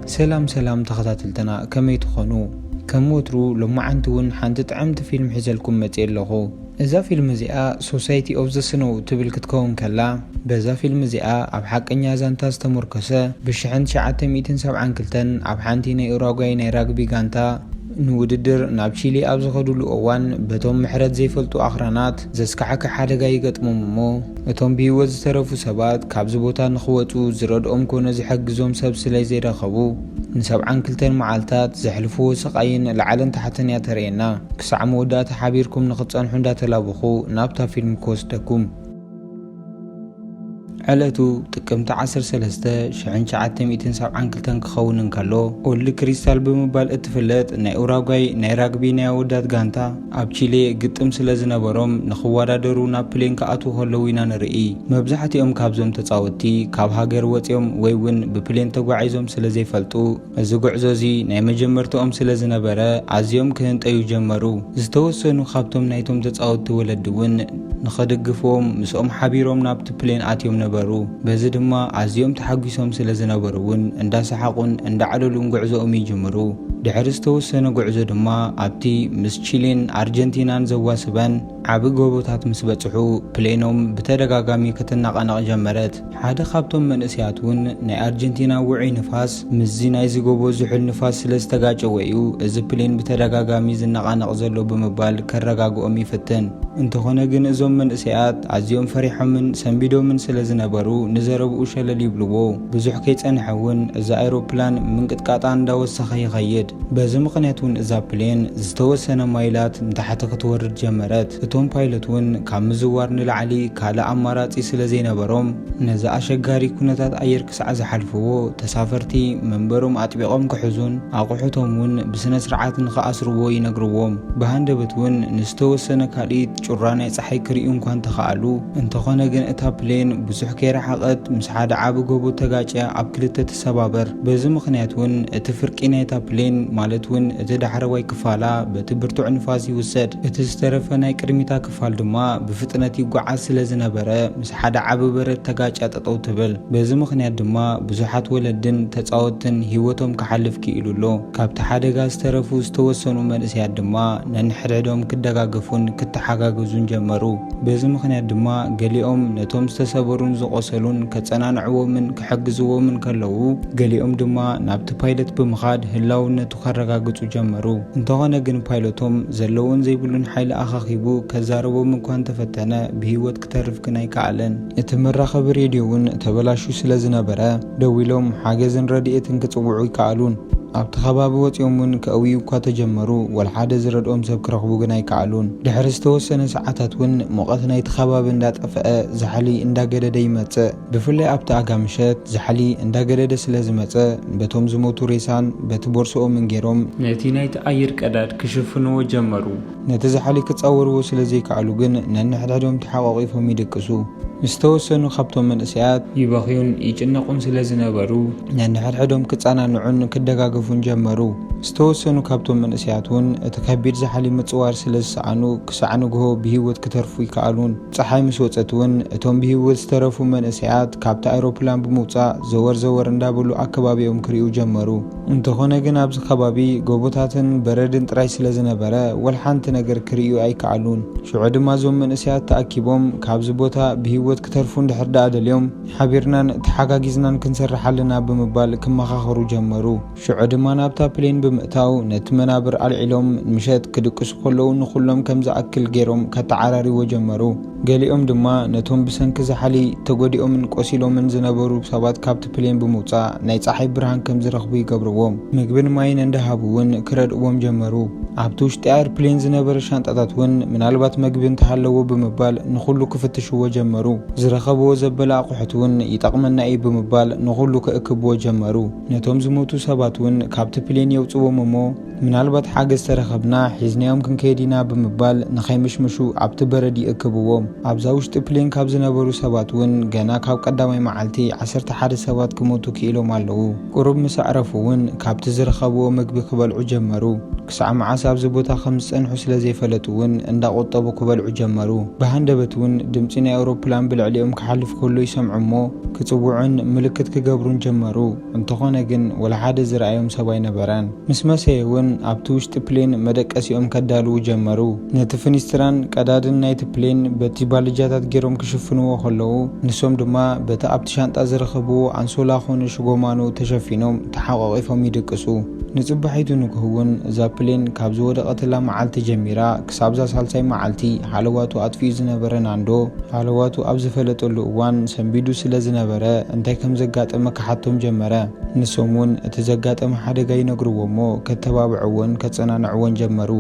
سلام تخاتلتنا كمي تخونو كموترو لما عنتون حانت تعمت فيلم حزلكم متيلخو إذا فيلم زيقا Society of the Snow تبل كتكون كلا بذا فيلم زيقا أب حق إنيازان تاس تمركسة بشحن شعاتة 270 كلتن أب حانتي ناي أوراغواي ناي راغبي غانتا نوددر ناب تشيلي أبزخدو لأوان بتوم محرد زيفلتو أخرانات زسكعك حادقا يقتمومو اتوم بيوز ترفو سبات كابزبوتا نخوتو زرد كون زحق زوم سب سلاي زي رخبو نسبعان كلتين معالتات زحلفو سقاين العالن تحتن ياترينا كسع مودات حبيركم نخطان حندا تلابخو نابتا فيلم كوستكم علتو تكمت 13 شعن شعاتة 270 كلتن كخون انكالو قول كريستال بمبال اتفلت ناي اوراغواي ناي راغبي ناي ودات غانتا اب تشيلي قطم سلازنبروم نخوادادرو نا بلين كاتو هلوينا نرئي مبزحتيهم كابزوم تصاوتي كاب هاجر وطيوم ويون ببلين تغعيزوم سلازي فلطو ازو غعزوزي ناي مجمرتوم سلازنبره عزيوم كهنطيو جمرو زتوسنو خابتوم نايتوم تصاوتو ولدون نخدقفوم مسوم حبيروم نابت بلين اتيوم نبرو بزي دما عزيوم تحقيسوم سلازنبرون اندا سحقون اندا علولون غعزوم يجمرو دحرز توسنو غعزو دما ابتي مس تشيلين ارجنتينان زواسبان عبي غوبوتات مس بصحو بلينوم بتدغاغامي كتناقنق جمرت حدا خابتوم منسياتون ناي ارجنتينا وعي نفاس مزي ناي زغوبو زحل نفاس سلازتغاچويو از بلين بتدغاغامي زناقنق زلو بمبال كرغاغوم يفتن انتخونه ግን እዞም መንእሰያት አዝዮም ፈሪሖምን ሰንቢዶምን ስለዝነበሩ ንዘረብኡ ሸለል ይብልዎ ብዙሕ ከይጸንሐውን እዛ አይሮፕላን ምንቅጥቃጣ እንዳወሰኸ ይኸይድ በዚ ምኽንያቱን እዛ ፕሌን ዝተወሰነ ማይላት ንታሕቲ ክትወርድ ጀመረት እቶም ፓይለቱን ካብ ምዝዋር ንላዕሊ ካለ አማራጺ ስለዘይነበሮም ነዛ አሸጋሪ ኩነታት አየር ክሳዕ ዝሓልፍዎ ተሳፈርቲ መንበሮም አጥቢቆም ክሕዙን አቁሑቶምን ብስነ ስርዓት ንኸኣስርዎ ይነግርዎም በሃንደበቱን ንስተወሰነ ካልኢት ጩራና ፀሐይ ክሪኡ እንኳን ተኻአሉ እንተኾነ ግን እታ ፕሌን ብዙሕ ከይረሓቐት ምስ ሓደ ዓቢ ጎቦ ተጋጭያ ኣብ ክልተ ተሰባበር በዚ ምኽንያቱን እቲ ፍርቂ ናይታ ፕሌን ማለት እውን እቲ ዳሕረዋይ ክፋላ በቲ ብርቱዕ ንፋስ ይውሰድ እቲ ዝተረፈ ናይ ቅድሚታ ክፋል ድማ ብፍጥነት ይጓዓዝ ስለዝነበረ ምስ ሓደ ዓቢ በረት ተጋጭያ ጠጠው ትብል በዚ ምኽንያት ድማ ብዙሓት ወለድን ተፃወትን ሂወቶም ክሓልፍ ክኢሉሎ ካብቲ ሓደጋ ዝተረፉ ዝተወሰኑ መንእሰያት ድማ ነንሕድሕዶም ክደጋገፉን ክተሓጋገዙን ጀመሩ በዚ ምኽንያት ድማ ገሊኦም ነቶም ዝተሰበሩን ዝቆሰሉን ከጸናንዕዎምን ክሕግዝዎምን ከለዉ ገሊኦም ድማ ናብቲ ፓይለት ብምኻድ ህላውነቱ ከረጋግጹ ጀመሩ እንተኾነ ግን ፓይለቶም ዘለውን ዘይብሉን ሓይሊ ኣኻኺቡ ከዛረቦም እንኳን ተፈተነ ብሂወት ክተርፍ ግን ኣይከኣለን እቲ መራኸቢ ሬድዮውን ተበላሹ ስለዝነበረ ደው ኢሎም ሓገዝን ረድኤትን ክጽውዑ ይከኣሉን ኣብቲ ከባቢ ወፂኦምን ከእውዩ እኳ ተጀመሩ ወልሓደ ዝረድኦም ሰብ ክረኽቡ ግን ኣይከኣሉን ድሕሪ ዝተወሰነ ሰዓታት እውን ሙቐት ናይቲ ከባቢ እንዳጠፍአ ዛሕሊ እንዳገደደ ይመጽእ ብፍላይ ኣብቲ ኣጋምሸት ዛሕሊ እንዳገደደ ስለዝመጽእ በቶም ዝሞቱ ሬሳን በቲ ቦርሶኦምን ገይሮም ነቲ ናይቲ ኣየር ቀዳድ ክሽፍንዎ ጀመሩ ነቲ ዛሕሊ ክጻወርዎ ስለዘይከኣሉ ግን ነንሕድሕዶም ተሓቋቒፎም ይድቅሱ ምስተወሰኑ ካብቶም መንእሰያት ይበኺዩን ይጭነቁን ስለዝነበሩ ነንሕድሕዶም ክጻናንዑን ክደጋገፉን ጀመሩ ዝተወሰኑ ካብቶም መንእሰያትን እቲ ከቢድ ዛሕሊ ምጽዋር ስለዝሰኣኑ ክሳዕ ንግሆ ብሂወት ክተርፉ ይከኣሉን ፀሓይ ምስ ወፀት እውን እቶም ብሂወት ዝተረፉ መንእሰያት ካብቲ አይሮፕላን ብምውፃእ ዘወር እንዳበሉ ኣከባቢኦም ክሪኡ ጀመሩ እንተኾነ ግን ኣብዚ ከባቢ ጎቦታትን በረድን ጥራይ ስለዝነበረ ወልሓንቲ ነገር ክሪኡ ኣይከኣሉን ሽዑ ድማ እዞም መንእሰያት ተኣኪቦም ካብዚ ቦታ ብሂወት ክትርፉ እንድሕር ዳኣ ደልዮም ሓቢርናን ተሓጋጊዝናን ክንሰርሕ ኣለና ብምባል ክመኻኸሩ ጀመሩ ሽዑ ድማ ናብታ ፕሌን ብምእታው ነቲ መናብር ኣልዒሎም ምሸት ክድቅሱ ከለዉ ንኹሎም ከም ዝኣክል ገይሮም ከተዓራሪዎ ጀመሩ ገሊኦም ድማ ነቶም ብሰንኪ ዛሕሊ ተጎዲኦምን ቆሲሎምን ዝነበሩ ሰባት ካብቲ ፕሌን ብምውፃእ ናይ ፀሓይ ብርሃን ከም ዝረኽቡ ይገብርዎም ምግብን ማይን እንዳሃቡውን ክረድእዎም ጀመሩ ኣብቲ ውሽጢ ኤርፕሌን ዝነበረ ሻንጣታት እውን ምናልባት ምግቢ እንተሃለዎ ብምባል ንኹሉ ክፍትሽዎ ጀመሩ ዝረኸብዎ ዘበለ ኣቑሑት እውን ይጠቕመና እዩ ብምባል ንኹሉ ክእክብዎ ጀመሩ ነቶም ዝሞቱ ሰባት እውን ካብቲ ፕሌን የውፅዎም እሞ ምናልባት ሓገዝ ተረኸብና ሒዝናዮም ክንከይድ ኢና ብምባል ንኸይምሽምሹ ኣብቲ በረድ ይእክብዎም ኣብዛ ውሽጢ ፕሌን ካብ ዝነበሩ ሰባት እውን ገና ካብ ቀዳማይ መዓልቲ 11 ሰባት ክሞቱ ክኢሎም ኣለዉ ቁሩብ ምስ ኣዕረፉ እውን ካብቲ ዝረኸብዎ ምግቢ ክበልዑ ጀመሩ ክሳዕ መዓስ ኣብዚ ቦታ ከም ዝፀንሑ ስለ ዘይፈለጡ እውን እንዳቆጠቡ ክበልዑ ጀመሩ። ብሃንደበት እውን ድምፂ ናይ ኣውሮፕላን ብልዕሊኦም ክሓልፍ ከሎ ይሰምዑ እሞ ክፅውዑን ምልክት ክገብሩን ጀመሩ። እንተኾነ ግን ወላ ሓደ ዝረኣዮም ሰብ ኣይነበረን። ምስ መሰየ እውን ኣብቲ ውሽጢ ፕሌን መደቀሲኦም ከዳልዉ ጀመሩ። ነቲ ፍኒስትራን ቀዳድን ናይቲ ፕሌን በቲ ባልጃታት ገይሮም ክሽፍንዎ ከለዉ ንሶም ድማ በቲ ኣብቲ ሻንጣ ዝረኸብዎ ኣንሶላ ኮነ ሽጎማኖ ተሸፊኖም ተሓቋቂፎም ይድቅሱ። ንፅባሒቱ ንግህ እውን እዛ ፕሌን ካብ ዝወደቐትላ መዓልቲ ጀሚራ ክሳብዛ ሳልሳይ መዓልቲ ሃለዋቱ ኣጥፊኡ ዝነበረ ናንዶ ሃለዋቱ ኣብ ዝፈለጠሉ እዋን ሰንቢዱ ስለ ዝነበረ እንታይ ከም ዘጋጠመ ክሓቶም ጀመረ። ንሶም እውን እቲ ዘጋጠመ ሓደጋ ይነግርዎ እሞ ከተባብዕዎን ከፀናንዕዎን ጀመሩ።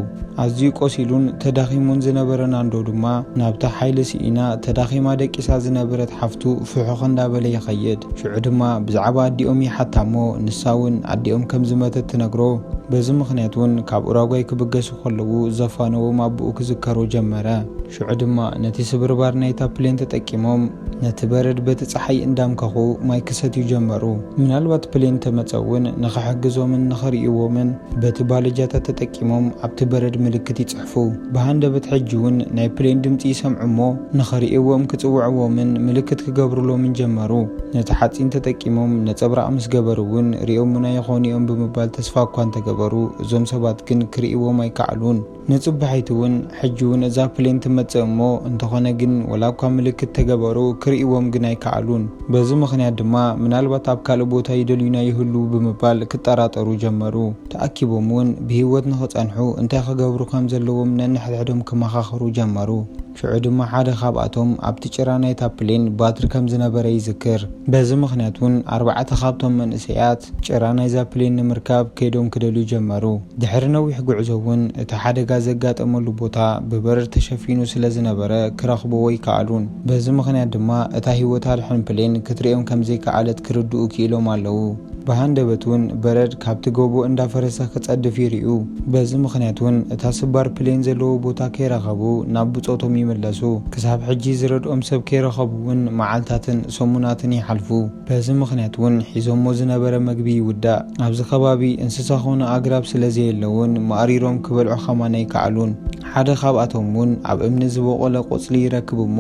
ኣዝዩ ቆሲሉን ተዳኺሙን ዝነበረ ናንዶ ድማ ናብታ ሓይሊ ሲኢና ተዳኺማ ደቂሳ ዝነበረት ሓፍቱ ፍሑኽ እንዳበለ ይኸይድ። ሽዑ ድማ ብዛዕባ ኣዲኦም ይሓታ እሞ ንሳ እውን ኣዲኦም ከም ዝመተት ትነግሮ። በዚ ምክንያት እውን ካብ ኡራጓይ ክብገሱ ከለዉ ዘፋነዎም ኣቦኡ ክዝከሮ ጀመረ። ሽዑ ድማ ነቲ ስብርባር ናይታ ፕሌን ተጠቂሞም ነቲ በረድ በቲ ፀሓይ እንዳምከኹ ማይ ክሰትዩ ጀመሩ። ምናልባት ፕሌን ተመፀ እውን ንኽሕግዞምን ንኽርእይዎምን በቲ ባልጃታት ተጠቂሞም ኣብቲ በረድ ምልክት ይፅሕፉ። ብሃንደበት ሕጂ እውን ናይ ፕሌን ድምፂ ይሰምዑ እሞ ንኽርእይዎም ክፅውዕዎምን ምልክት ክገብሩሎምን ጀመሩ። ነቲ ሓፂን ተጠቂሞም ነፀብራቕ ምስ ገበሩ እውን ሪኦሙና ይኾኑ እዮም ብምባል ተስፋ እኳ እንተገበሩ እዞም ሰባት ግን ክርእይዎም ኣይከኣሉን። ንፅባሒቱ እውን ሕጂ እውን እዛ ፕሌን ትመፅእ እሞ እንተኾነ ግን ወላ እኳ ምልክት ተገበሩ ክርእይዎም ግን ኣይከኣሉን። በዚ ምክንያት ድማ ምናልባት ኣብ ካልእ ቦታ ይደልዩና ይህሉ ብምባል ክጠራጠሩ ጀመሩ። ተኣኪቦም እውን ብሂወት ንኽፀንሑ እንታይ ክገብሩ ከም ዘለዎም ነንሕድሕዶም ክመኻኸሩ ጀመሩ። ሽዑ ድማ ሓደ ካብኣቶም ኣብቲ ጭራ ናይታ ፕሌን ባትሪ ከም ዝነበረ ይዝክር። በዚ ምክንያት እውን 4 ካብቶም መንእሰያት ጭራ ናይዛ ፕሌን ንምርካብ ከይዶም ክደልዩ ጀመሩ። ድሕሪ ነዊሕ ጉዕዞ እውን እቲ ሓደጋ ዘጋጠመሉ ቦታ ብበረድ ተሸፊኑ ስለ ዝነበረ ክረኽብዎ ይከኣሉን። በዚ ምክንያት ድማ እታ ሂወት ኣድሕን ፕሌን ክትሪኦም ከም ዘይከኣለት ክርድኡ ክኢሎም ኣለዉ። ብሃንደበት እውን በረድ ካብቲ ጎቦ እንዳፈረሰ ክፀድፍ ይርዩ። በዚ ምክንያት እውን እታ ስባር ፕሌን ዘለዎ ቦታ ከይረኸቡ ናብ ብፆቶም ይመለሱ። ክሳብ ሕጂ ዝረድኦም ሰብ ከይረኸቡ እውን መዓልታትን ሰሙናትን ይሓልፉ። በዚ ምክንያት እውን ሒዞሞ ዝነበረ መግቢ ይውዳእ። ኣብዚ ከባቢ እንስሳ ኮነ ኣግራብ ስለዘየለውን ማዕሪሮም ክበልዑ ኸማና ይከኣሉን። ሓደ ካብኣቶም እውን ኣብ እምኒ ዝበቆለ ቆፅሊ ይረክብ እሞ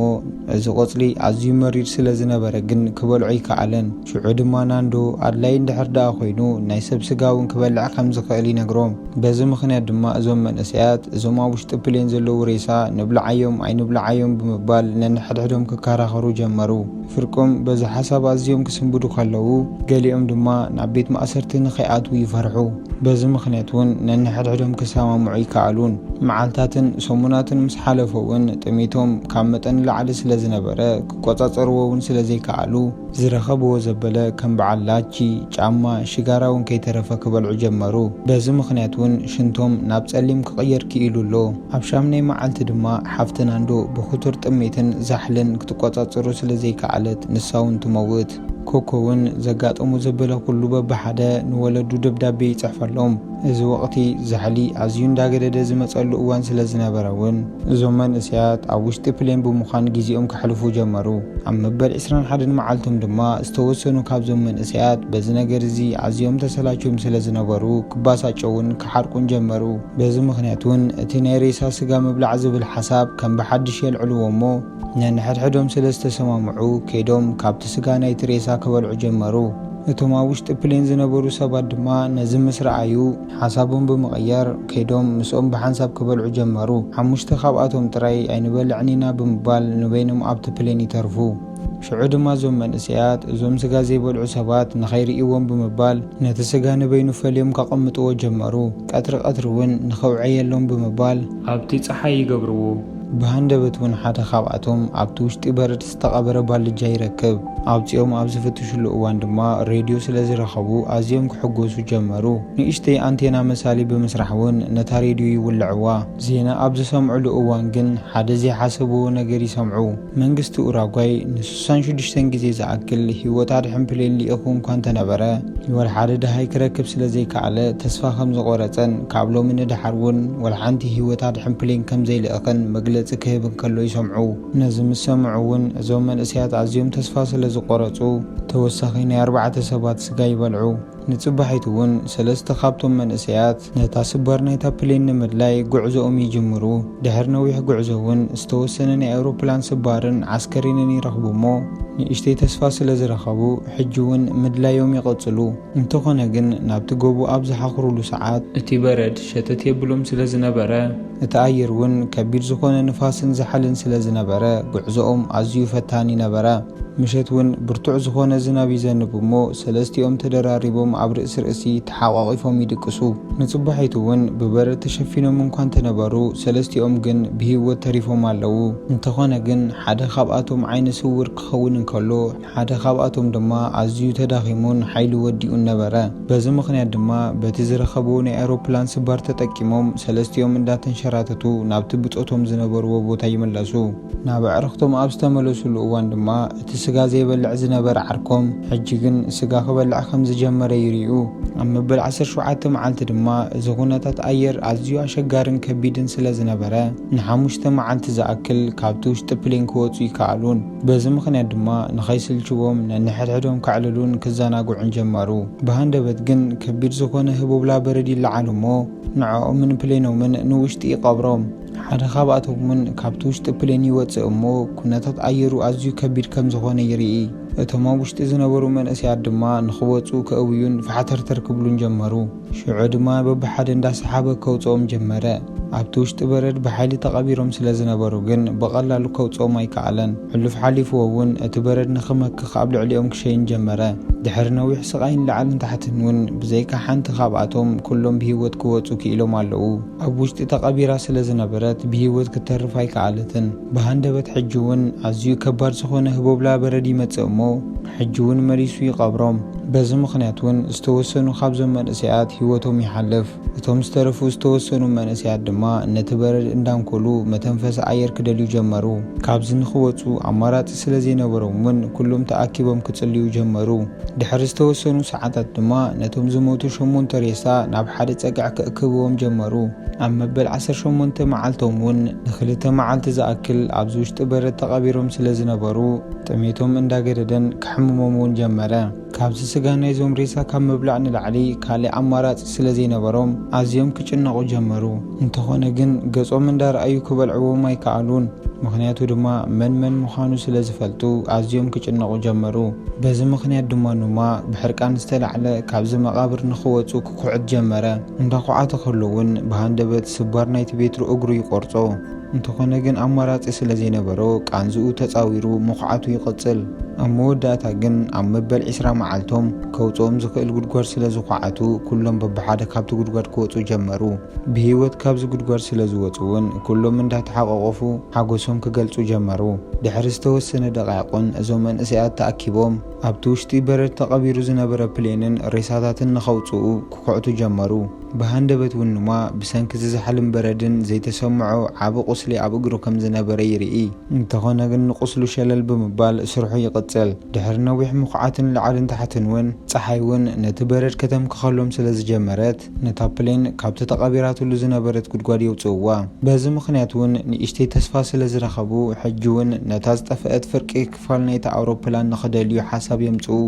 እዚ ቆፅሊ ኣዝዩ መሪር ስለ ዝነበረ ግን ክበልዑ ይከኣለን። ሽዑ ድማ ናንዶ ኣድላይ እንድሕር ደኣ ኮይኑ ናይ ሰብ ስጋ እውን ክበልዕ ከም ዝኽእል ይነግሮም። በዚ ምክንያት ድማ እዞም መንእሰያት እዞም ኣብ ውሽጢ ፕሌን ዘለዉ ሬሳ ንብልዓዮም ኣይንብልዓዮም ብምባል ነንሕድሕዶም ክከራኸሩ ጀመሩ። ፍርቆም በዚ ሓሳብ ኣዝዮም ክስንብዱ ከለዉ ገሊኦም ድማ ናብ ቤት ማእሰርቲ ንኸይኣትዉ ይፈርሑ። በዚ ምክንያት እውን ነንሕድሕዶም ክሰማምዑ ይከኣሉን። መዓልታትን ሰሙናትን ምስ ሓለፈ እውን ጥሜቶም ካብ መጠን ላዕሊ ስለ ዝነበረ ክቆፃፀርዎ እውን ስለ ዘይከኣሉ ዝረኸብዎ ዘበለ ከም በዓል ላቺ፣ ጫማ፣ ሽጋራ እውን ከይተረፈ ክበልዑ ጀመሩ። በዚ ምክንያት እውን ሽንቶም ናብ ፀሊም ክቕየር ክኢሉ ኣሎ። ኣብ ሻምናይ መዓልቲ ድማ ሓፍቲ ናንዶ ብኽቱር ጥሜትን ዛሕልን ክትቆፃፀሩ ስለ ዘይከኣለት ንሳ እውን ትመውት። ኮኮ እውን ዘጋጠሙ ዘበለ ኩሉ በብሓደ ንወለዱ ደብዳቤ ይፅሕፈሎም። እዚ ወቕቲ ዛሕሊ ኣዝዩ እንዳገደደ ዝመፀሉ እዋን ስለ ዝነበረ እውን እዞም መንእሰያት ኣብ ውሽጢ ፕሌን ብምዃን ግዚኦም ክሕልፉ ጀመሩ። ኣብ መበል 21 መዓልቶም ድማ ዝተወሰኑ ካብዞም መንእሰያት በዚ ነገር እዚ ኣዝዮም ተሰላችዮም ስለ ዝነበሩ ክባሳጨውን ክሓርቁን ጀመሩ። በዚ ምክንያት እውን እቲ ናይ ሬሳ ስጋ ምብላዕ ዝብል ሓሳብ ከም ብሓድሽ የልዕልዎ እሞ ነንሕድሕዶም ስለ ዝተሰማምዑ ከይዶም ካብቲ ስጋ ናይቲ ሬሳ ክበልዑ ጀመሩ። እቶም ኣብ ውሽጢ ፕሌን ዝነበሩ ሰባት ድማ ነዚ ምስ ረኣዩ ሓሳቦም ብምቕያር ከይዶም ምስኦም ብሓንሳብ ክበልዑ ጀመሩ። 5 ካብኣቶም ጥራይ ኣይንበልዕን ኢና ብምባል ንበይኖም ኣብቲ ፕሌን ይተርፉ። ሽዑ ድማ እዞም መንእሰያት እዞም ስጋ ዘይበልዑ ሰባት ንኸይርእይዎም ብምባል ነቲ ስጋ ንበይኑ ፈልዮም ካቐምጥዎ ጀመሩ። ቀትሪ እውን ንኸውዕየሎም ብምባል ኣብቲ ፀሓይ ይገብርዎ። ብሃንደበት እውን ሓደ ካብኣቶም ኣብቲ ውሽጢ በረድ ዝተቐበረ ባልጃ ይረክብ። ኣውፂኦም ኣብ ዝፍትሽሉ እዋን ድማ ሬድዮ ስለ ዝረኸቡ ኣዝዮም ክሕጎሱ ጀመሩ። ንእሽተይ ኣንቴና መሳሊ ብምስራሕ እውን ነታ ሬድዮ ይውልዕዋ። ዜና ኣብ ዝሰምዑሉ እዋን ግን ሓደ ዘይሓሰብዎ ነገር ይሰምዑ። መንግስቲ ኡራጓይ ን66 ግዜ ዝኣክል ሂወት ኣድሕን ፕሌን ሊኢኹ እኳ እንተነበረ ወላ ሓደ ድሃይ ክረክብ ስለ ዘይከኣለ ተስፋ ከም ዝቆረፀን ካብ ሎሚ ንድሓር እውን ወላ ሓንቲ ሂወት ኣድሕን ፕሌን ከም ዘይልእኽን መግለፂ መግለፂ ክህብ ከሎ ይሰምዑ ነዚ ምስ ሰምዑውን እዞም መንእሰያት ኣዝዮም ተስፋ ስለ ዝቆረፁ ተወሳኺ ናይ 4 ሰባት ስጋ ይበልዑ ንጽባሒት እውን 3 ካብቶም መንእሰያት ነታ ስባር ናይታ ፕሌን ንምድላይ ጉዕዞኦም ይጅምሩ ድሕሪ ነዊሕ ጉዕዞ እውን ዝተወሰነ ናይ ኣውሮፕላን ስባርን ዓስከሪንን ይረኽቡ እሞ ንእሽተይ ተስፋ ስለ ዝረኸቡ ሕጂ እውን ምድላዮም ይቐጽሉ እንተኾነ ግን ናብቲ ጎቦ ኣብ ዝሓኽሩሉ ሰዓት እቲ በረድ ሸተት የብሎም ስለ ዝነበረ እቲ ኣየር እውን ከቢድ ዝኾነ ንፋስን ዝሓልን ስለ ዝነበረ ጉዕዞኦም ኣዝዩ ፈታኒ ነበረ ምሸት እውን ብርቱዕ ዝኾነ ዝናብ ይዘንብ እሞ ሰለስቲኦም ተደራሪቦም ኣብ ርእሲ ተሓቋቒፎም ይድቅሱ ንጽባሒት እውን ብበረድ ተሸፊኖም እንኳን ተነበሩ ሰለስቲኦም ግን ብህይወት ተሪፎም ኣለዉ እንተኾነ ግን ሓደ ካብኣቶም ዓይነ ስውር ክኸውን እንከሎ ሓደ ካብኣቶም ድማ ኣዝዩ ተዳኺሙን ሓይሉ ወዲኡን ነበረ በዚ ምኽንያት ድማ በቲ ዝረኸቡ ናይ ኣውሮፕላን ስባር ተጠቂሞም ሰለስቲኦም እንዳተንሸራተቱ ናብቲ ብጾቶም ዝነበርዎ ቦታ ይመለሱ ናብ ኣዕርኽቶም ኣብ ዝተመለሱሉ እዋን ድማ እቲ ስጋ ዘይበልዕ ዝነበረ ዓርኮም ሕጂ ግን ስጋ ክበልዕ ከም ዝጀመረ ይርዩ ኣብ መበል 17 መዓልቲ ድማ እዚ ኩነታት ኣየር ኣዝዩ ኣሸጋርን ከቢድን ስለ ዝነበረ ን5 መዓልቲ ዝኣክል ካብቲ ውሽጢ ፕሌን ክወፁ ይከኣሉን በዚ ምኽንያት ድማ ንኸይስልችዎም ነንሕድሕዶም ካዕልሉን ክዘናግዑን ጀመሩ ብሃንደበት ግን ከቢድ ዝኾነ ህቡብላ በረድ ይለዓሉ እሞ ንዕኦምን ፕሌኖምን ንውሽጢ ይቐብሮም ሓደ ካብኣቶም እውን ካብቲ ውሽጢ ፕሌን ይወፅእ እሞ ኩነታት ኣየሩ ኣዝዩ ከቢድ ከም ዝኾነ ይርኢ እቶም ኣብ ውሽጢ ዝነበሩ መንእሰያት ድማ ንኽወፁ ክእውዩን ፈሓተርተር ክብሉን ጀመሩ ሽዑ ድማ በብሓደ እንዳሰሓበ ከውፅኦም ጀመረ ኣብቲ ውሽጢ በረድ ብሓይሊ ተቐቢሮም ስለ ዝነበሩ ግን ብቐላሉ ከውፅኦም ኣይከኣለን ሕሉፍ ሓሊፍዎ እውን እቲ በረድ ንኽመክኽ ኣብ ልዕሊኦም ክሸይን ጀመረ ድሕሪ ነዊሕ ስቓይን ላዕልን ታሕትን እውን ብዘይካ ሓንቲ ካብኣቶም ኩሎም ብሂወት ክወፁ ክኢሎም ኣለዉ ኣብ ውሽጢ ተቐቢራ ስለ ዝነበረት ብሂወት ክትተርፍ ኣይከኣለትን ብሃንደበት ሕጂ እውን ኣዝዩ ከባድ ዝኾነ ህቦብላ በረድ ይመጽእ እሞ ሕጂ እውን መሊሱ ይቐብሮም በዚ ምኽንያት እውን ዝተወሰኑ ካብዞም መንእሰያት ህይወቶም ይሓልፍ እቶም ዝተረፉ ዝተወሰኑ መንእሰያት ድማ ነቲ በረድ እንዳንኮሉ መተንፈሲ ኣየር ክደልዩ ጀመሩ ካብዚ ንኽወፁ ኣማራፂ ስለ ዘይነበሮም እውን ኩሎም ተኣኪቦም ክጽልዩ ጀመሩ ድሕሪ ዝተወሰኑ ሰዓታት ድማ ነቶም ዝሞቱ 8 ሬሳ ናብ ሓደ ፀጋዕ ክእክብዎም ጀመሩ ኣብ መበል 18 መዓልቶም እውን ንክልተ መዓልቲ ዝኣክል ኣብዚ ውሽጢ በረድ ተቐቢሮም ስለ ዝነበሩ ጥሜቶም እንዳገደደን ክሕምሞም እውን ጀመረ ካብዚ ስጋ ናይዞም ሬሳ ካብ ምብላዕ ንላዕሊ ካልእ ኣማራፂ ስለ ዘይነበሮም ኣዝዮም ክጭነቑ ጀመሩ እንተኾነ ግን ገጾም እንዳረኣዩ ክበልዕዎም ኣይከኣሉን ምክንያቱ ድማ መን ምዃኑ ስለ ዝፈልጡ ኣዝዮም ክጭነቑ ጀመሩ በዚ ምክንያት ድማ ኑማ ብሕርቃን ዝተላዕለ ካብዚ መቓብር ንኽወፁ ክኩዕት ጀመረ እንዳኳዓተ ከሎ እውን ብሃንደበት ስባር ናይቲ ቤትሩ እግሩ ይቆርጾ እንተኾነ ግን ኣማራፂ ስለ ዘይነበሮ ቃንዝኡ ተፃዊሩ ምኹዓቱ ይቕጽል ኣብ መወዳእታ ግን ኣብ መበል 20 መዓልቶም ከውፅኦም ዝኽእል ጉድጓድ ስለ ዝኳዓቱ ኩሎም በብሓደ ካብቲ ጉድጓድ ክወፁ ጀመሩ ብሂወት ካብዚ ጉድጓድ ስለ ዝወፁ እውን ኩሎም እንዳተሓቋቐፉ ሓጎሶም ክገልጹ ጀመሩ ድሕሪ ዝተወሰነ ደቂቁን እዞም መንእሰያት ተኣኪቦም ኣብቲ ውሽጢ በረድ ተቐቢሩ ዝነበረ ፕሌንን ሬሳታትን ንኸውፅኡ ክኩዕቱ ጀመሩ ብሃንደበት እውን ኑማ ብሰንኪ ዝዝሓልን በረድን ዘይተሰምዖ ዓብ ቁስሊ ኣብ እግሩ ከም ዝነበረ ይርኢ እንተኾነ ግን ንቁስሉ ሸለል ብምባል ስርሑ ይቕጽል ድሕሪ ነዊሕ ምኹዓትን ላዕልን ታሕትን እውን ፀሓይ እውን ነቲ በረድ ከተምክኸሎም ስለ ዝጀመረት ነታ ፕሌን ካብቲ ተቐቢራትሉ ዝነበረት ጉድጓድ የውፅእዋ በዚ ምኽንያት እውን ንእሽተይ ተስፋ ስለ ዝረኸቡ ሕጂ እውን ነታ ዝጠፍአት ፍርቂ ክፋል ናይቲ ኣውሮፕላን ንኽደልዩ ሓሳብ የምፅኡ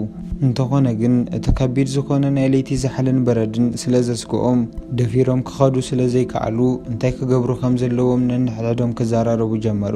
እንተኾነ ግን እቲ ከቢድ ዝኾነ ናይ ለይቲ ዝሓልን በረድን ስለ ዘስግኦም ደፊሮም ክኸዱ ስለ ዘይከኣሉ እንታይ ክገብሩ ከም ዘለዎም ነንሕድሕዶም ክዘራረቡ ጀመሩ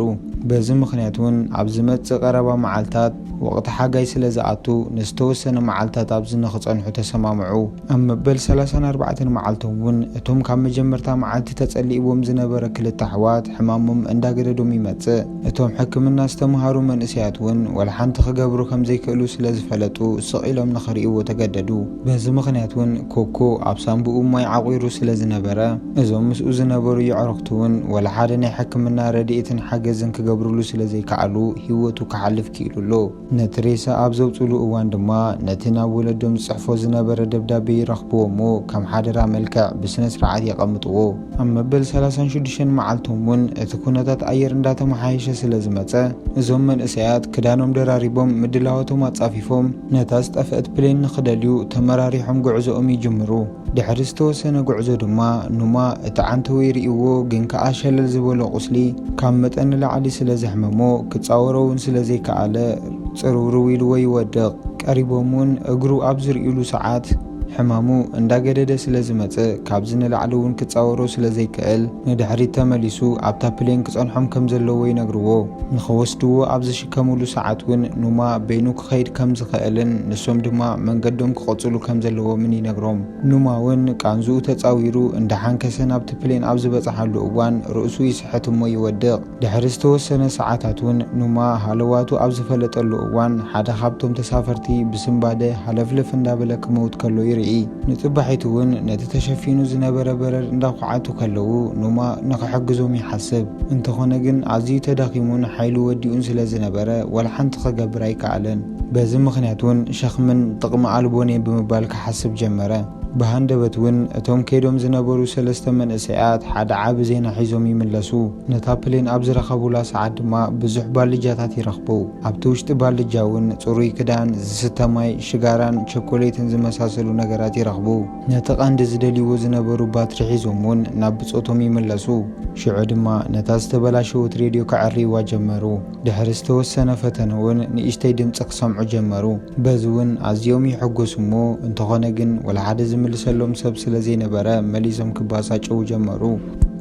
በዚ ምኽንያት እውን ኣብ ዝመጽእ ቀረባ መዓልታት ወቕቲ ሓጋይ ስለ ዝኣቱ ንዝተወሰነ መዓልታት ኣብዚ ንኽጸንሑ ተሰማምዑ ኣብ መበል 34 መዓልቶም እውን እቶም ካብ መጀመርታ መዓልቲ ተጸሊእዎም ዝነበረ ክልተ ኣሕዋት ሕማሞም እንዳገደዶም ይመጽእ እቶም ሕክምና ዝተምሃሩ መንእሰያት እውን ወልሓንቲ ክገብሩ ከም ዘይክእሉ ስለ ዝፈለጡ ስቕ ኢሎም ንኽሪእዎ ተገደዱ በዚ ምኽንያት እውን ኮኮ ኣብ ሳንቡኡ ማይ ዓቑሩ ስለ ዝነበረ እዞም ምስኡ ዝነበሩ ይዕረኽቱ እውን ወላ ሓደ ናይ ሕክምና ረድኤትን ሓገዝን ክገብሩሉ ስለ ዘይከኣሉ ህይወቱ ክሓልፍ ክኢሉሎ ነትሬሳ ኣብ ዘውፅሉ እዋን ድማ ነቲ ናብ ወለዶም ዝፅሕፎ ዝነበረ ደብዳቤ ይረኽብዎ እሞ ከም ሓደራ መልክዕ ብስነ ስርዓት የቐምጥዎ። ኣብ መበል 36 መዓልቶም እውን እቲ ኩነታት ኣየር እንዳተመሓየሸ ስለ ዝመፀ እዞም መንእሰያት ክዳኖም ደራሪቦም ምድላዋቶም ኣጻፊፎም ነታ ዝጠፍአት ፕሌን ንኽደልዩ ተመራሪሖም ጉዕዞኦም ይጅምሩ። ድሕሪ ዝተወሰነ ጉዕዞ ድማ ኑማ እቲ ዓንተው ይርእይዎ ግን ከዓ ሸለል ዝበሎ ቁስሊ ካብ መጠን ንላዕሊ ስለ ዘሕመሞ ክፃወሮውን ስለ ዘይከኣለ ጽሩሩ ኢልዎ ይወድቕ። ቀሪቦምን እግሩ ኣብ ዝርእይሉ ሰዓት ሕማሙ እንዳገደደ ስለ ዝመጽእ ካብዚ ንላዕሊ እውን ክፃወሮ ስለ ዘይክእል ንድሕሪት ተመሊሱ ኣብታ ፕሌን ክጸንሖም ከም ዘለዎ ይነግርዎ። ንኽወስድዎ ኣብ ዝሽከሙሉ ሰዓት እውን ኑማ በይኑ ክኸይድ ከም ዝኽእልን ንሶም ድማ መንገዶም ክቐጽሉ ከም ዘለዎምን ይነግሮም። ኑማ እውን ቃንዝኡ ተፃዊሩ እንዳሓንከሰ ናብቲ ፕሌን ኣብ ዝበፅሓሉ እዋን ርእሱ ይስሕት እሞ ይወድቕ። ድሕሪ ዝተወሰነ ሰዓታት እውን ኑማ ሃለዋቱ ኣብ ዝፈለጠሉ እዋን ሓደ ካብቶም ተሳፈርቲ ብስምባደ ሃለፍልፍ እንዳበለ ክመውት ከሎ ይርኢ። ንጽባሒቱ እውን ነቲ ተሸፊኑ ዝነበረ በረድ እንዳኳዓቱ ከለዉ ኑማ ንኽሕግዞም ይሓስብ። እንተኾነ ግን ኣዝዩ ተዳኺሙን ሓይሉ ወዲኡን ስለ ዝነበረ ወላሓንቲ ክገብር ኣይከኣለን። በዚ ምኽንያት እውን ሸኽምን ጥቕሚ ኣልቦኔ ብምባል ክሓስብ ጀመረ። ብሃንደበት እውን እቶም ከይዶም ዝነበሩ 3 መንእሰያት ሓደ ዓብ ዜና ሒዞም ይምለሱ። ነታ ፕሌን ኣብ ዝረኸቡላ ሰዓት ድማ ብዙሕ ባልጃታት ይረኽቡ። ኣብቲ ውሽጢ ባልጃ እውን ጽሩይ ክዳን፣ ዝስተ ማይ፣ ሽጋራን ቸኮሌትን ዝመሳሰሉ ነገራት ይረኽቡ። ነቲ ቀንዲ ዝደልይዎ ዝነበሩ ባትሪ ሒዞም እውን ናብ ብጾቶም ይምለሱ። ሽዑ ድማ ነታ ዝተበላሸወት ሬድዮ ክዕርይዋ ጀመሩ። ድሕሪ ዝተወሰነ ፈተነ እውን ንእሽተይ ድምፂ ክሰምዑ ጀመሩ። በዚ እውን ኣዝዮም ይሕጎሱ እሞ እንተኾነ ግን ወላሓደ ዝምልሰሎም ሰብ ስለ ዘይነበረ መሊሶም ክባሳጨው ጀመሩ።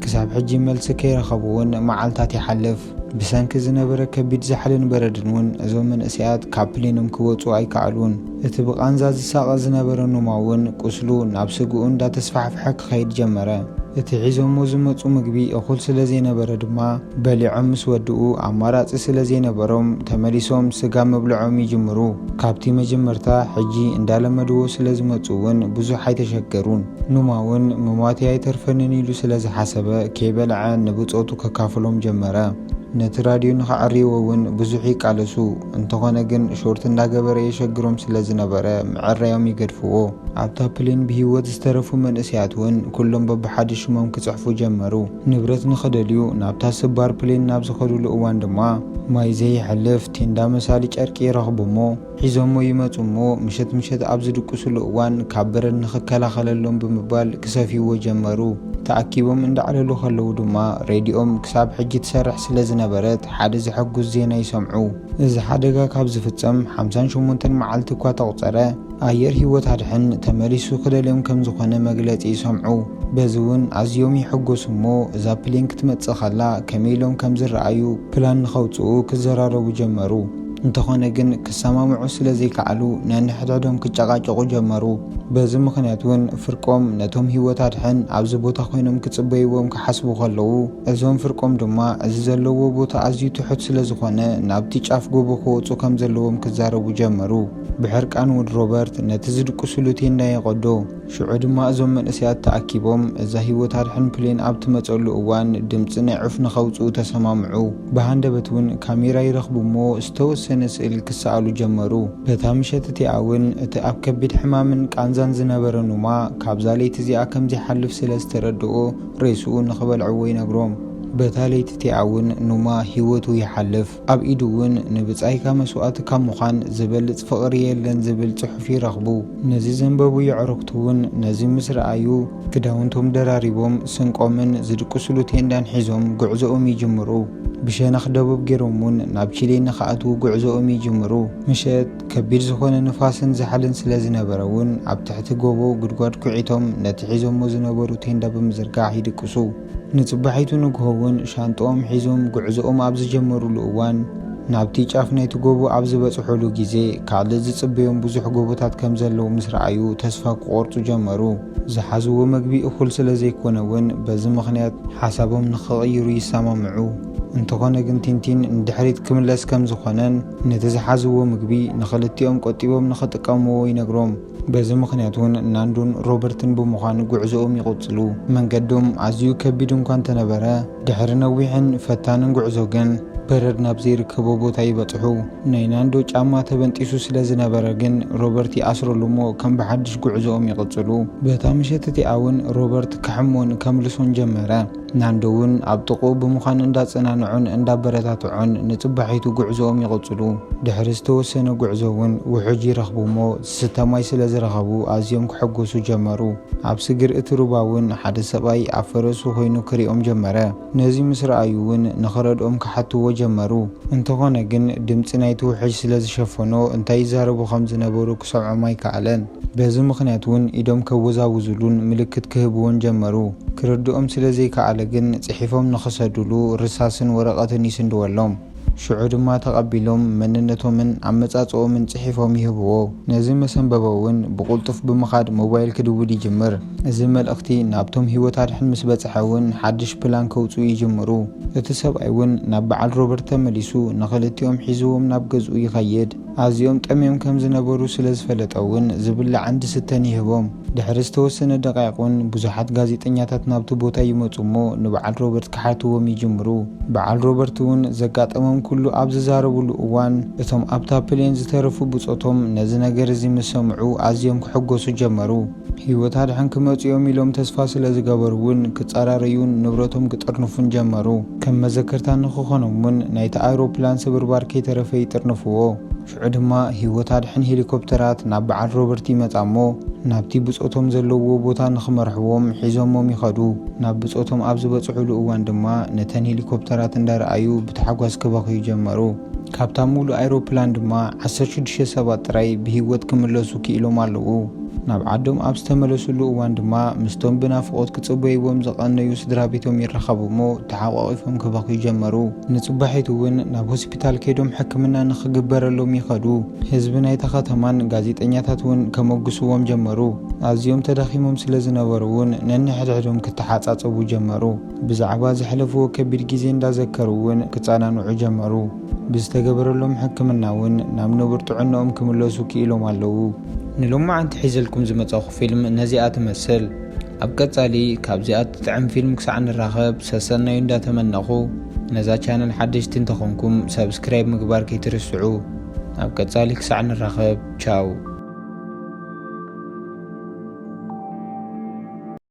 ክሳብ ሕጂ መልሲ ከይረኸቡውን መዓልታት ይሓልፍ። ብሰንኪ ዝነበረ ከቢድ ዛሕልን በረድን እውን እዞም መንእሰያት ካብ ፕሌኖም ክወፁ ኣይከኣሉን። እቲ ብቃንዛ ዝሳቐ ዝነበረ ኑማ እውን ቁስሉ ናብ ስግኡ እንዳተስፋሕፍሐ ክኸይድ ጀመረ። እቲ ሒዞሞ ዝመፁ ምግቢ እኹል ስለ ዘይነበረ ድማ በሊዖም ምስ ወድኡ ኣማራፂ ስለ ዘይነበሮም ተመሊሶም ስጋ መብልዖም ይጅምሩ። ካብቲ መጀመርታ ሕጂ እንዳለመድዎ ስለ ዝመፁ እውን ብዙሕ ኣይተሸገሩን። ኑማ እውን መሟትያ ኣይተርፈንን ኢሉ ስለ ዝሓሰበ ከይበልዐ ንብፆቱ ከካፍሎም ጀመረ። ነቲ ራድዮ ንኽዕርይዎ እውን ብዙሕ ይቃለሱ። እንተኾነ ግን ሾርት እንዳገበረ የሸግሮም ስለ ዝነበረ ምዕራዮም ይገድፍዎ። ኣብታ ፕሌን ብሂወት ዝተረፉ መንእሰያት እውን ኩሎም በብሓደ ሽሞም ክጽሕፉ ጀመሩ። ንብረት ንኽደልዩ ናብታ ስባር ፕሌን ናብ ዝኸዱሉ እዋን ድማ ማይ ዘይሕልፍ ቴንዳ መሳሊ ጨርቂ ይረኽቡ እሞ ሒዞሞ ይመፁ እሞ ምሸት ኣብ ዝድቅሱሉ እዋን ካብ በረድ ንኽከላኸለሎም ብምባል ክሰፊዎ ጀመሩ። ተኣኪቦም እንዳዕለሉ ከለዉ ድማ ሬድዮም ክሳብ ሕጂ ትሰርሕ ስለ ዝነበረት ሓደ ዝሐጉስ ዜና ይሰምዑ። እዚ ሓደጋ ካብ ዝፍጸም 58 መዓልቲ እኳ ተቑፀረ ኣየር ሂወት ኣድሕን ተመሊሱ ክደልዮም ከም ዝኾነ መግለፂ ይሰምዑ። በዚ እውን ኣዝዮም ይሕጎሱ እሞ እዛ ፕሌን ክትመጽእ ኸላ ከመይ ኢሎም ከም ዝረኣዩ ፕላን ንኸውፅኡ ክዘራረቡ ጀመሩ። እንተኾነ ግን ክሰማምዑ ስለ ዘይከኣሉ ነንሕድሕዶም ክጨቃጨቁ ጀመሩ። በዚ ምኽንያት እውን ፍርቆም ነቶም ሂወት ኣድሕን ኣብዚ ቦታ ኮይኖም ክጽበይዎም ክሓስቡ ከለዉ እዞም ፍርቆም ድማ እዚ ዘለዎ ቦታ ኣዝዩ ትሑት ስለ ዝኾነ ናብቲ ጫፍ ጎቦ ክወፁ ከም ዘለዎም ክዛረቡ ጀመሩ። ብሕርቃን ውድ ሮበርት ነቲ ዝድቅሱሉ ቴንዳ የቐዶ። ሽዑ ድማ እዞም መንእሰያት ተኣኪቦም እዛ ሂወት ኣድሕን ፕሌን ኣብ ትመፀሉ እዋን ድምፂ ናይ ዑፍ ንኸውፅኡ ተሰማምዑ። ብሃንደበት እውን ካሜራ ይረኽቡ እሞ ዝተወሰነ ስእሊ ክሰኣሉ ጀመሩ። በታ ምሸት እቲኣ እውን እቲ ኣብ ከቢድ ሕማምን ቃንዛን ዝነበረ ኑማ ካብዛ ለይቲ እዚኣ ከም ዘይሓልፍ ስለ ዝተረድኦ ሬስኡ ንኽበልዕዎ ይነግሮም። በታ ለይቲ እቲኣ እውን ኑማ ሂወቱ ይሓልፍ። ኣብ ኢዱ እውን ንብጻይካ መስዋእቲ ካብ ምዃን ዝበልጽ ፍቕሪ የለን ዝብል ጽሑፍ ይረኽቡ። ነዚ ዘንበቡ ይዕረክቱ እውን ነዚ ምስ ረኣዩ ክዳውንቶም ደራሪቦም ስንቆምን ዝድቅስሉ ቴንዳን ሒዞም ጉዕዞኦም ይጅምሩ። ብሸነኽ ደቡብ ገይሮም እውን ናብ ቺሌ ንኽኣትዉ ጉዕዞኦም ይጅምሩ። ምሸት ከቢድ ዝኾነ ንፋስን ዛሕልን ስለ ዝነበረ እውን ኣብ ትሕቲ ጎቦ ጉድጓድ ኩዒቶም ነቲ ሒዞሞ ዝነበሩ ቴንዳ ብምዝርጋሕ ይድቅሱ። ንጽባሒቱ ንግሆ እውን ሻንጥኦም ሒዞም ጉዕዞኦም ኣብ ዝጀመሩሉ እዋን ናብቲ ጫፍ ናይቲ ጎቦ ኣብ ዝበጽሑሉ ግዜ ካልእ ዝጽበዮም ብዙሕ ጎቦታት ከም ዘለዉ ምስ ረኣዩ ተስፋ ክቆርጹ ጀመሩ። ዝሓዝዎ መግቢ እኹል ስለ ዘይኮነ እውን በዚ ምኽንያት ሓሳቦም ንኽቕይሩ ይሰማምዑ። እንተኾነ ግን ቲንቲን ንድሕሪት ክምለስ ከም ዝኾነን ነቲ ዝሓዝዎ ምግቢ ንኽልቲኦም ቆጢቦም ንኽጥቀምዎ ይነግሮም። በዚ ምኽንያት እውን ናንዱን ሮበርትን ብምዃኑ ጉዕዞኦም ይቕጽሉ። መንገዶም ኣዝዩ ከቢድ እንኳ እንተነበረ ድሕሪ ነዊሕን ፈታንን ጉዕዞ ግን በረድ ናብ ዘይርከቦ ቦታ ይበጽሑ ናይ ናንዶ ጫማ ተበንጢሱ ስለ ዝነበረ ግን ሮበርት ይኣስረሉ እሞ ከም ብሓድሽ ጉዕዞኦም ይቕጽሉ። በታ ምሸት እቲኣውን ሮበርት ክሕሞን ከምልሶን ጀመረ። ናንዶ እውን ኣብ ጥቑ ብምዃን እንዳጸናንዑን እንዳበረታትዖን ንጽባሒቱ ጉዕዞኦም ይቕጽሉ። ድሕሪ ዝተወሰነ ጉዕዞ እውን ውሑጅ ይረኽቡ እሞ ዝተማይ ስለ ዝረኸቡ ኣዝዮም ክሕጎሱ ጀመሩ። ኣብ ስግር እቲ ሩባ እውን ሓደ ሰብኣይ ኣብ ፈረሱ ኮይኑ ክሪኦም ጀመረ። ነዚ ምስ ረኣዩ እውን ንኽረድኦም ክሓትዎ ጀመሩ። እንተኾነ ግን ድምፂ ናይቲ ውሑጅ ስለ ዝሸፈኖ እንታይ ይዛረቡ ከም ዝነበሩ ክሰምዖም ኣይከኣለን። በዚ ምኽንያት እውን ኢዶም ከወዛውዙሉን ምልክት ክህብዎን ጀመሩ። ክርድኦም ስለ ዘይከኣለ ግን ጽሒፎም ንኽሰድሉ ርሳስን ወረቐትን ይስንድወሎም። ሽዑ ድማ ተቐቢሎም መንነቶምን ኣመጻጽኦምን ጽሒፎም ይህብዎ። ነዚ መሰንበበ እውን ብቁልጡፍ ብምኻድ ሞባይል ክድውል ይጅምር። እዚ መልእኽቲ ናብቶም ህይወት ኣድሕን ምስ በጽሐ እውን ሓድሽ ፕላን ከውፅኡ ይጅምሩ። እቲ ሰብኣይ እውን ናብ በዓል ሮበርት ተመሊሱ ንኽልቲኦም ሒዝዎም ናብ ገዝኡ ይኸይድ። ኣዝዮም ጠምዮም ከም ዝነበሩ ስለ ዝፈለጠ እውን ዝብላዕን ድስተን ይህቦም። ድሕሪ ዝተወሰነ ደቂቕ ብዙሓት ጋዜጠኛታት ናብቲ ቦታ ይመጹ እሞ ንበዓል ሮበርት ክሓትዎም ይጅምሩ። በዓል ሮበርት እውን ዘጋጠሞም ኩሉ ኣብ ዝዛረቡሉ እዋን እቶም ኣብታ ፕሌን ዝተረፉ ብጾቶም ነዚ ነገር እዚ ምስ ሰምዑ ኣዝዮም ክሕጎሱ ጀመሩ። ህይወት ኣድሕን ክመጹ እዮም ኢሎም ተስፋ ስለ ዝገበሩ እውን ክጸራረዩን ንብረቶም ክጥርንፉን ጀመሩ። ከም መዘከርታ ንኽኾኖም እውን ናይቲ ኣይሮፕላን ስብርባር ከይተረፈ ይጥርንፍዎ። ሽዑ ድማ ህይወት ኣድሕን ሄሊኮፕተራት ናብ በዓል ሮበርት ይመጻ እሞ ናብቲ ብጾቶም ዘለዎ ቦታ ንኽመርሕዎም ሒዞሞም ይኸዱ። ናብ ብጾቶም ኣብ ዝበጽሑሉ እዋን ድማ ነተን ሄሊኮፕተራት እንዳረኣዩ ብተሓጓስ ክበኽዩ ጀመሩ። ካብታ ሙሉእ ኣይሮፕላን ድማ 16 ሰባት ጥራይ ብህይወት ክምለሱ ክኢሎም ኣለዉ። ናብ ዓዶም ኣብ ዝተመለሱሉ እዋን ድማ ምስቶም ብናፍቆት ክጽበይዎም ዝቐነዩ ስድራ ቤቶም ይረኸቡ እሞ ተሓቋቒፎም ክበኽዩ ጀመሩ። ንጽባሒቱ እውን ናብ ሆስፒታል ከይዶም ሕክምና ንኽግበረሎም ይኸዱ። ህዝቢ ናይታ ከተማን ጋዜጠኛታት እውን ከመጉስዎም ጀመሩ። ኣዝዮም ተዳኺሞም ስለ ዝነበሩ እውን ነንሕድሕዶም ክተሓጻጸቡ ጀመሩ። ብዛዕባ ዘሕለፍዎ ከቢድ ግዜ እንዳዘከሩ እውን ክጸናንዑ ጀመሩ። ብዝተገበረሎም ሕክምና እውን ናብ ነብር ጥዕንኦም ክምለሱ ክኢሎም ኣለዉ። ንሎማዓንቲ ሒዘልኩም ዝመጻኹ ፊልም ነዚኣ ትመስል። ኣብ ቀጻሊ ካብዚኣ ትጥዕም ፊልም ክሳዕ ንራኸብ ሰሰናዩ እንዳተመነኹ ነዛ ቻነል ሓደሽቲ እንተኾንኩም ሰብስክራይብ ምግባር ከይትርስዑ። ኣብ ቀጻሊ ክሳዕ ንራኸብ ቻው።